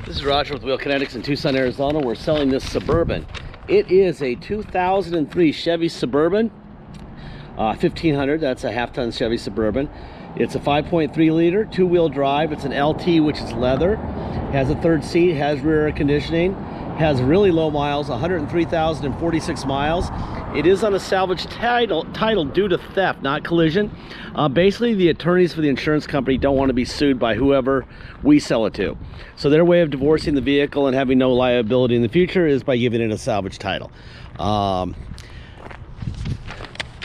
This is Roger with Wheel Kinetics in Tucson, Arizona. We're selling this Suburban. It is a 2003 Chevy Suburban, 1500. That's a half-ton Chevy Suburban. It's a 5.3 liter, two-wheel drive. It's an LT, which is leather. Has a third seat, has rear air conditioning, has really low miles, 103,046 miles. It is on a salvage title due to theft, not collision. Basically, the attorneys for the insurance company don't want to be sued by whoever we sell it to. So their way of divorcing the vehicle and having no liability in the future is by giving it a salvage title.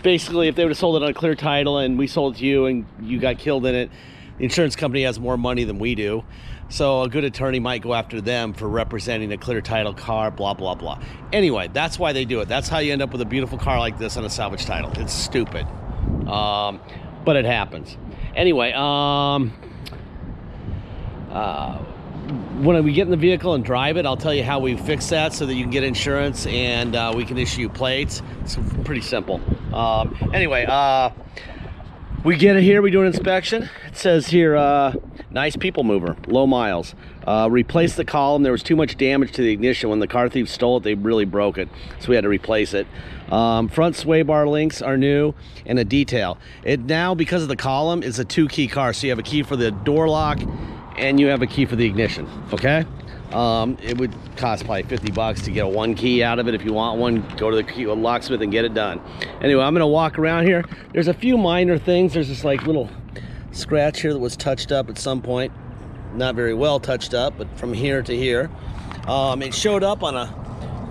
Basically, if they would have sold it on a clear title and we sold it to you and you got killed in it, the insurance company has more money than we do. So a good attorney might go after them for representing a clear title car, blah, blah, blah. Anyway, that's why they do it. That's how you end up with a beautiful car like this on a salvage title. It's stupid, but it happens. Anyway, when we get in the vehicle and drive it, I'll tell you how we fix that so that you can get insurance and we can issue you plates. It's pretty simple. Anyway, we get it here, we do an inspection. It says here, nice people mover, low miles. Replace the column. There was too much damage to the ignition. When the car thieves stole it, they really broke it, so we had to replace it. Front sway bar links are new, and a detail. It now, because of the column, is a two-key car, so you have a key for the door lock and you have a key for the ignition, okay? It would cost probably 50 bucks to get a one key out of it. If you want one, go to the locksmith and get it done. Anyway, I'm gonna walk around here. There's a few minor things. There's this like little scratch here that was touched up at some point. Not very well touched up, but from here to here. It showed up on a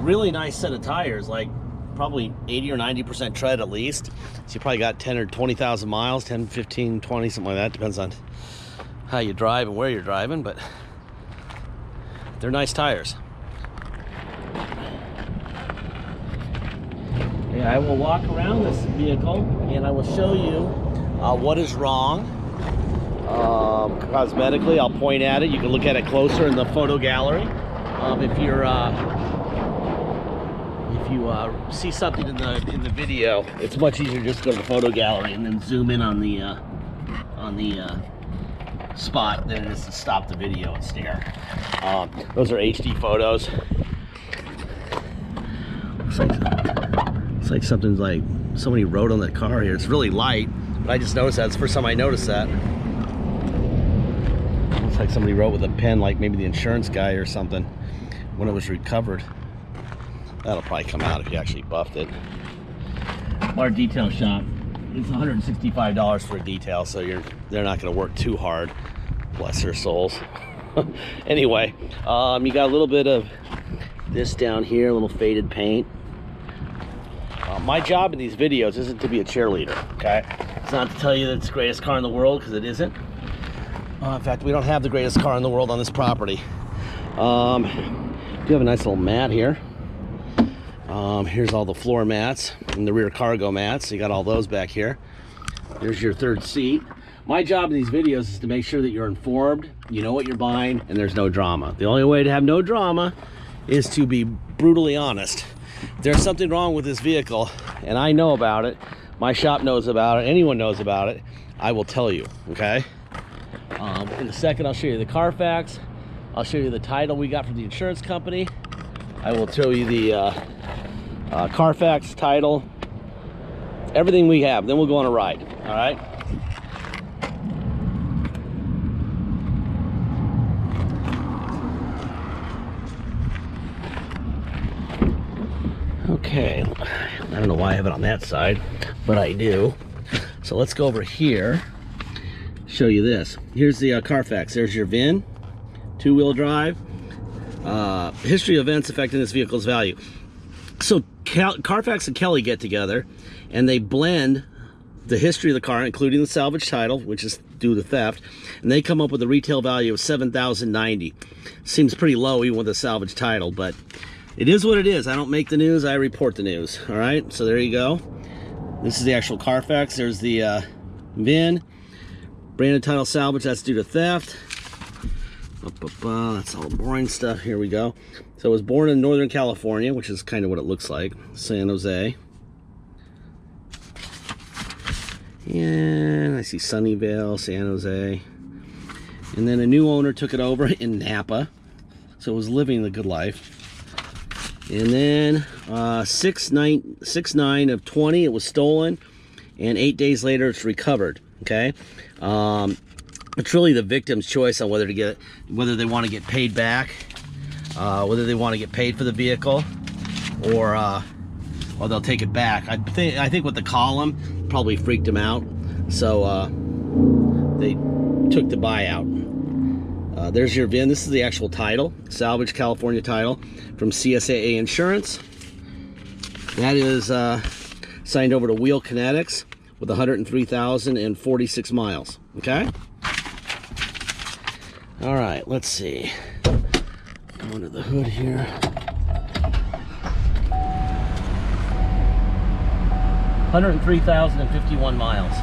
really nice set of tires, like probably 80 or 90% tread at least. So you probably got 10 or 20,000 miles, 10, 15, 20, something like that. Depends on how you drive and where you're driving, but they're nice tires. Yeah, I will walk around this vehicle and I will show you what is wrong. Cosmetically, I'll point at it. You can look at it closer in the photo gallery. If you see something in the video, it's much easier to just go to the photo gallery and then zoom in on the spot than it is to stop the video and stare. Those are HD photos. Looks like something's like somebody wrote on the car here. It's really light, but I just noticed that. It's the first time I noticed that. Looks like somebody wrote with a pen, like maybe the insurance guy or something, when it was recovered. That'll probably come out if you actually buffed it. Our detail shop, it's $165 for a detail, so they're not going to work too hard. Bless their souls. Anyway, you got a little bit of this down here, a little faded paint. My job in these videos isn't to be a cheerleader, okay? It's not to tell you that it's the greatest car in the world, because it isn't. In fact, we don't have the greatest car in the world on this property. We do have a nice little mat here. Here's all the floor mats and the rear cargo mats. You got all those back here. There's your third seat. My job in these videos is to make sure that you're informed, you know what you're buying, and there's no drama. The only way to have no drama is to be brutally honest. If there's something wrong with this vehicle, and I know about it, my shop knows about it, anyone knows about it, I will tell you, okay? In a second, I'll show you the Carfax. I'll show you the title we got from the insurance company. I will show you the Carfax title, everything we have. Then we'll go on a ride, all right? Okay, I don't know why I have it on that side, but I do. So let's go over here, show you this. Here's the Carfax. There's your VIN, two-wheel drive, history of events affecting this vehicle's value. So Carfax and Kelly get together and they blend the history of the car, including the salvage title, which is due to theft, and they come up with a retail value of $7,090. Seems pretty low even with a salvage title, but it is what it is. I don't make the news, I report the news. All right, so there you go. This is the actual Carfax. There's the VIN, branded title salvage, that's due to theft. That's all boring stuff. Here we go. So it was born in Northern California, which is kind of what it looks like. San Jose. And I see Sunnyvale, San Jose. And then a new owner took it over in Napa, so it was living the good life. And then 6/9 of 20, it was stolen, and 8 days later it's recovered. Okay, it's really the victim's choice on whether they want to get paid back, whether they want to get paid for the vehicle, or they'll take it back. I think with the column probably freaked them out, so they took the buyout. There's your VIN. This is the actual title, Salvage California title from CSAA Insurance. That is signed over to Wheel Kinetics with 103,046 miles. Okay. All right. Let's see. Go under the hood here. $103,051 miles.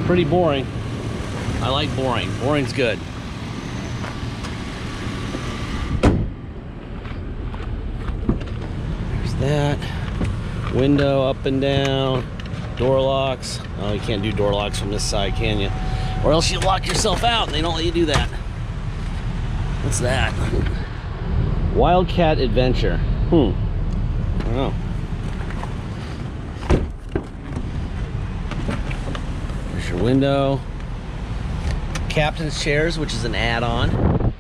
Pretty boring. I like boring. Boring's good. There's that. Window up and down. Door locks. Oh, you can't do door locks from this side, can you? Or else you lock yourself out and they don't let you do that. What's that? Wildcat Adventure. I don't know. There's your window. Captain's chairs, which is an add-on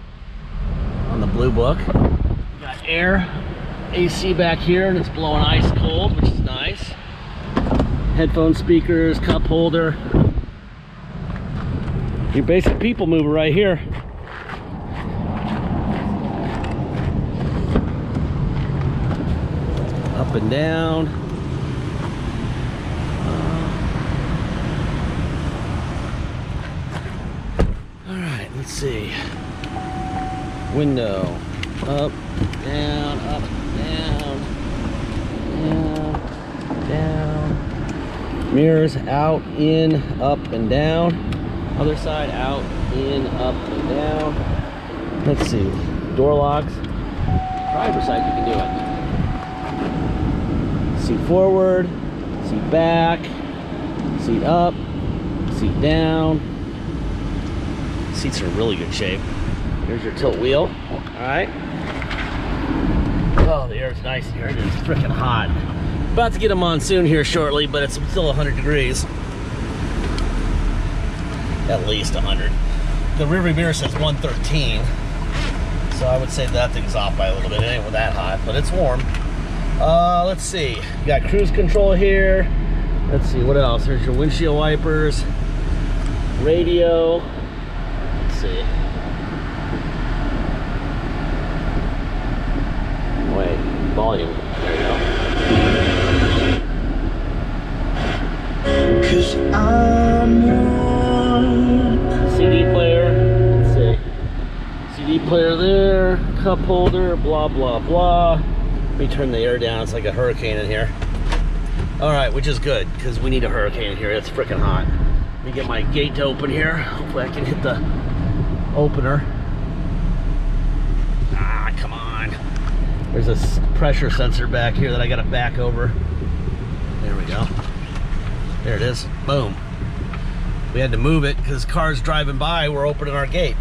on the Blue Book. You got air, AC back here, and it's blowing ice cold, which is nice. Headphone speakers, cup holder. Your basic people mover right here. Up and down. All right, let's see. Window. Up, down, up, down, down, down. Mirrors out, in, up, and down. Other side, out, in, up, and down. Let's see. Door locks. Driver's side, you can do it. Seat forward, seat back, seat up, seat down. Seats are in really good shape. Here's your tilt wheel. All right. Oh, the air's nice here. It is freaking hot. About to get a monsoon here shortly, but it's still 100 degrees. At least 100. The rearview mirror says 113, so I would say that thing's off by a little bit. It ain't that hot, but it's warm. Let's see. You got cruise control here. Let's see, what else? There's your windshield wipers, radio. Let's see. Wait, volume. There you go. 'Cause I'm CD player. Let's see. CD player there. Cup holder. Blah blah blah. Let me turn the air down. It's like a hurricane in here. All right, which is good because we need a hurricane in here. It's freaking hot. Let me get my gate to open here. Hopefully I can hit the opener. Ah, come on. There's a pressure sensor back here that I got to back over. There we go. There it is. Boom. We had to move it because cars driving by were opening our gate.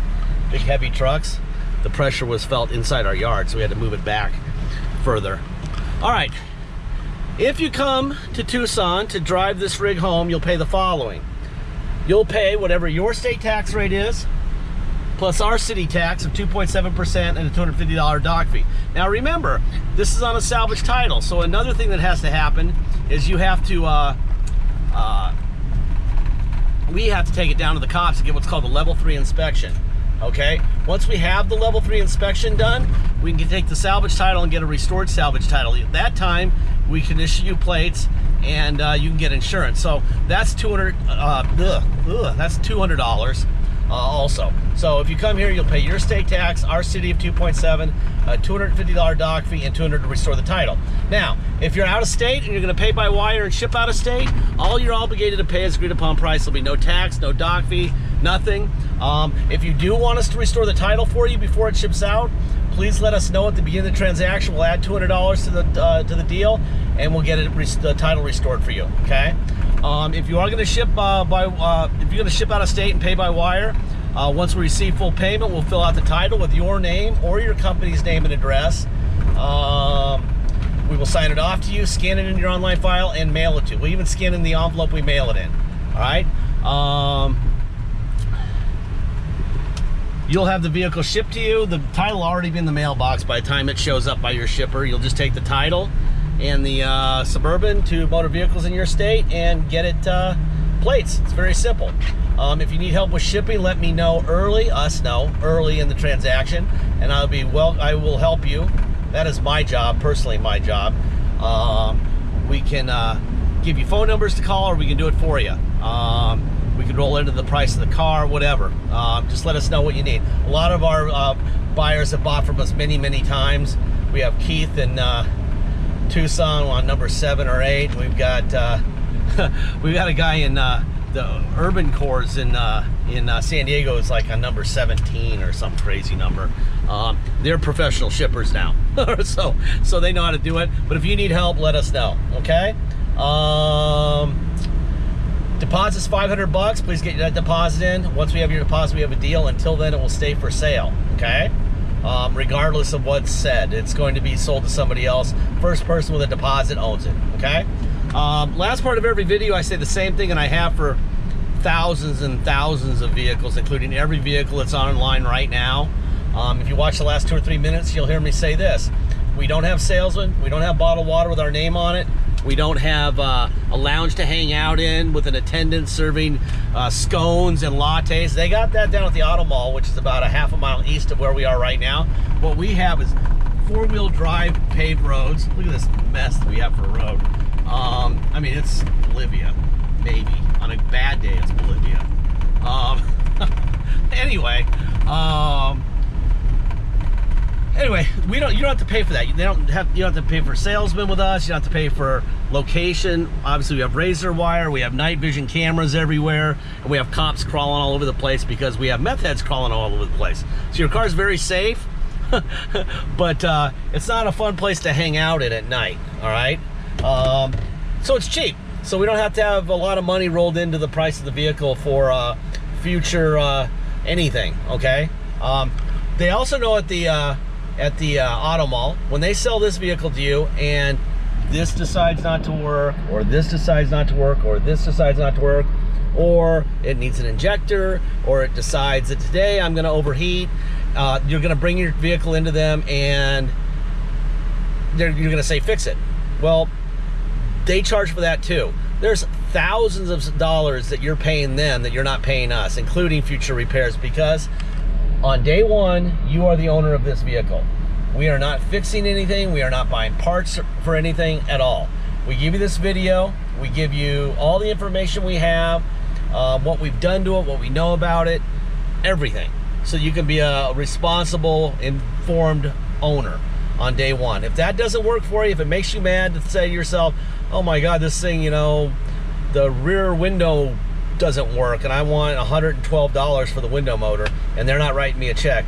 Big heavy trucks. The pressure was felt inside our yard, so we had to move it back further. All right, if you come to Tucson to drive this rig home, you'll pay the following. You'll pay whatever your state tax rate is, plus our city tax of 2.7% and a $250 dock fee. Now remember, this is on a salvage title, so another thing that has to happen is you have to, we have to take it down to the cops to get what's called a level 3 inspection. Okay, once we have the level 3 inspection done, we can take the salvage title and get a restored salvage title. At that time, we can issue you plates and you can get insurance. So that's that's $200 also. So if you come here, you'll pay your state tax, our city of 2.7, a $250 dock fee, and $200 to restore the title. Now, if you're out of state and you're going to pay by wire and ship out of state, all you're obligated to pay is agreed upon price. There'll be no tax, no dock fee, nothing. If you do want us to restore the title for you before it ships out, please let us know at the beginning of the transaction. We'll add $200 to the deal, and we'll get the title restored for you. Okay. If you are going to ship if you're going to ship out of state and pay by wire, once we receive full payment, we'll fill out the title with your name or your company's name and address. We will sign it off to you, scan it in your online file, and mail it to you. We'll even scan in the envelope we mail it in. All right. You'll have the vehicle shipped to you. The title will already be in the mailbox by the time it shows up by your shipper. You'll just take the title and the Suburban to motor vehicles in your state and get it plates. It's very simple. If you need help with shipping, let me know early, early in the transaction, and I will help you. That is my job, personally my job. We can give you phone numbers to call, or we can do it for you. We can roll into the price of the car, whatever. Just let us know what you need. A lot of our buyers have bought from us many times. We have Keith in Tucson on number 7 or 8. We've got we've got a guy in the Urban Cores in San Diego is like on number 17 or some crazy number. They're professional shippers now, so they know how to do it. But if you need help, let us know. Okay. Deposit's $500. Please get that deposit in. Once we have your deposit, we have a deal. Until then, it will stay for sale. Okay. Regardless of what's said, it's going to be sold to somebody else. First person with a deposit owns it. Okay. Last part of every video, I say the same thing, and I have for thousands and thousands of vehicles, including every vehicle that's online right now. If you watch the last 2 or 3 minutes, you'll hear me say this. We don't have salesmen. We don't have bottled water with our name on it. We don't have a lounge to hang out in with an attendant serving scones and lattes. They got that down at the Auto Mall, which is about a half a mile east of where we are right now. What we have is 4-wheel drive paved roads. Look at this mess that we have for a road. I mean, it's Bolivia, maybe. On a bad day, it's Bolivia. Anyway, you don't have to pay for that. You don't have to pay for salesmen with us. You don't have to pay for location. Obviously, we have razor wire. We have night vision cameras everywhere, and we have cops crawling all over the place because we have meth heads crawling all over the place. So your car's very safe, but it's not a fun place to hang out in at night. All right. So it's cheap. So we don't have to have a lot of money rolled into the price of the vehicle for future anything. Okay. They also know at the Auto Mall, when they sell this vehicle to you and this decides not to work, or this decides not to work, or this decides not to work, or it needs an injector, or it decides that today I'm going to overheat, you're going to bring your vehicle into them and you're going to say fix it. Well, they charge for that too. There's thousands of dollars that you're paying them that you're not paying us, including future repairs, because on day one, you are the owner of this vehicle. We are not fixing anything. We are not buying parts for anything at all. We give you this video. We give you all the information we have, what we've done to it, what we know about it, everything. So you can be a responsible, informed owner on day one. If that doesn't work for you, if it makes you mad to say to yourself, oh my God, this thing, you know, the rear window doesn't work and I want $112 for the window motor, and they're not writing me a check,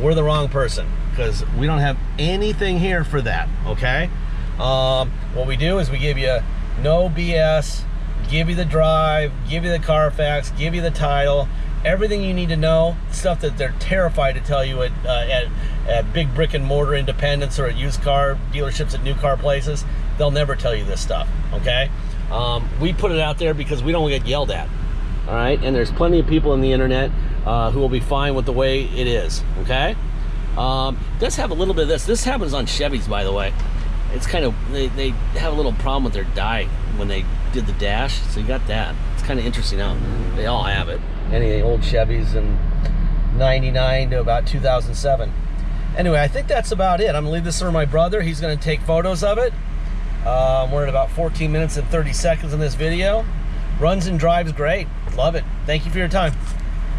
we're the wrong person, because we don't have anything here for that. Okay. What we do is we give you no BS, give you the drive, give you the Carfax, give you the title, everything you need to know, stuff that they're terrified to tell you at big brick and mortar independents or at used car dealerships at new car places. They'll never tell you this stuff. Okay. We put it out there because we don't get yelled at. All right, and there's plenty of people on the internet who will be fine with the way it is. Okay. It does have a little bit of this. This happens on Chevys, by the way. It's kind of, they have a little problem with their dye when they did the dash, so you got that. It's kind of interesting how they all have it. Any of the old Chevys in 99 to about 2007. Anyway, I think that's about it. I'm gonna leave this for my brother. He's gonna take photos of it. We're at about 14 minutes and 30 seconds in this video. Runs and drives great. Love it. Thank you for your time.